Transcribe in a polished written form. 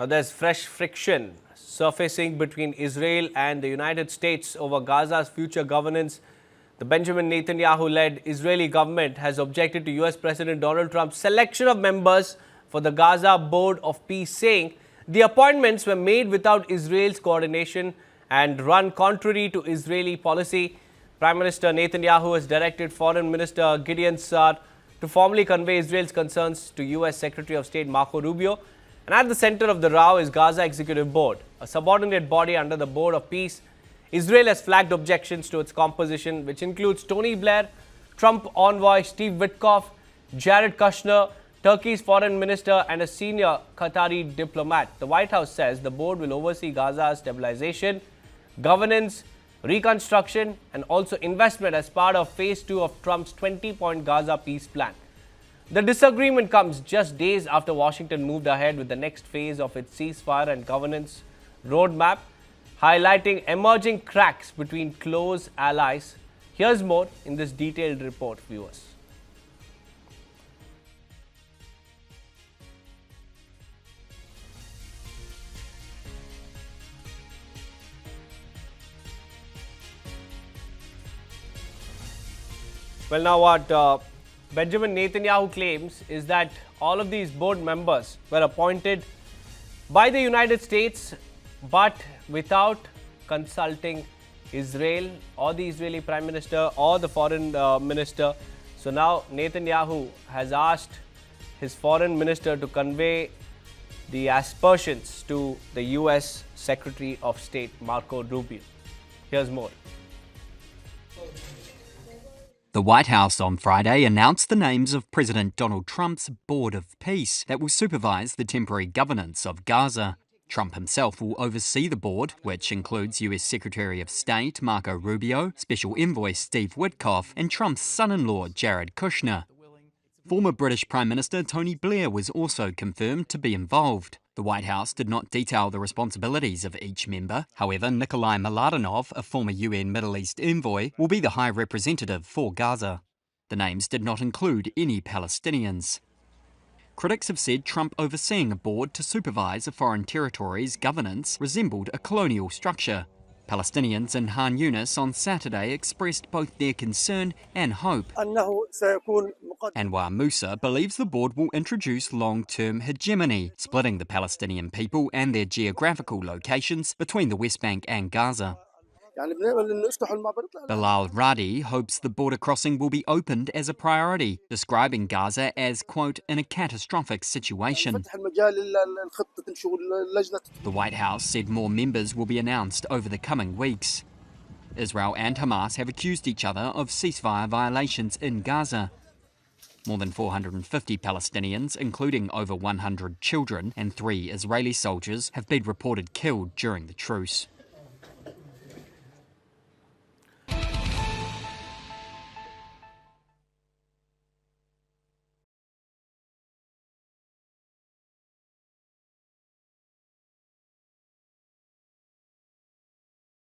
Now there's fresh friction surfacing between Israel and the United States over Gaza's future governance. The Benjamin Netanyahu-led Israeli government has objected to US President Donald Trump's selection of members for the Gaza Board of Peace, saying the appointments were made without Israel's coordination and run contrary to Israeli policy. Prime Minister Netanyahu has directed Foreign Minister Gideon Sa'ar to formally convey Israel's concerns to US Secretary of State Marco Rubio. And at the center of the row is Gaza Executive Board, a subordinate body under the Board of Peace. Israel has flagged objections to its composition, which includes Tony Blair, Trump envoy Steve Witkoff, Jared Kushner, Turkey's foreign minister, and a senior Qatari diplomat. The White House says the board will oversee Gaza's stabilisation, governance, reconstruction, and also investment as part of Phase 2 of Trump's 20-point Gaza peace plan. The disagreement comes just days after Washington moved ahead with the next phase of its ceasefire and governance roadmap, highlighting emerging cracks between close allies. Here's more in this detailed report, viewers. Well, now what Benjamin Netanyahu claims is that all of these board members were appointed by the United States, but without consulting Israel or the Israeli Prime Minister or the Foreign Minister. So now Netanyahu has asked his Foreign Minister to convey the aspersions to the US Secretary of State Marco Rubio. Here's more. The White House on Friday announced the names of President Donald Trump's Board of Peace that will supervise the temporary governance of Gaza. Trump himself will oversee the board, which includes US Secretary of State Marco Rubio, Special Envoy Steve Witkoff, and Trump's son-in-law Jared Kushner. Former British Prime Minister Tony Blair was also confirmed to be involved. The White House did not detail the responsibilities of each member. However, Nikolai Mladenov, a former UN Middle East envoy, will be the High Representative for Gaza. The names did not include any Palestinians. Critics have said Trump overseeing a board to supervise a foreign territory's governance resembled a colonial structure. Palestinians in Khan Yunis on Saturday expressed both their concern and hope. Anwar Musa believes the board will introduce long-term hegemony, splitting the Palestinian people and their geographical locations between the West Bank and Gaza. Bilal Radi hopes the border crossing will be opened as a priority, describing Gaza as, quote, in a catastrophic situation. The White House said more members will be announced over the coming weeks. Israel and Hamas have accused each other of ceasefire violations in Gaza. More than 450 Palestinians, including over 100 children and 3 Israeli soldiers, have been reported killed during the truce.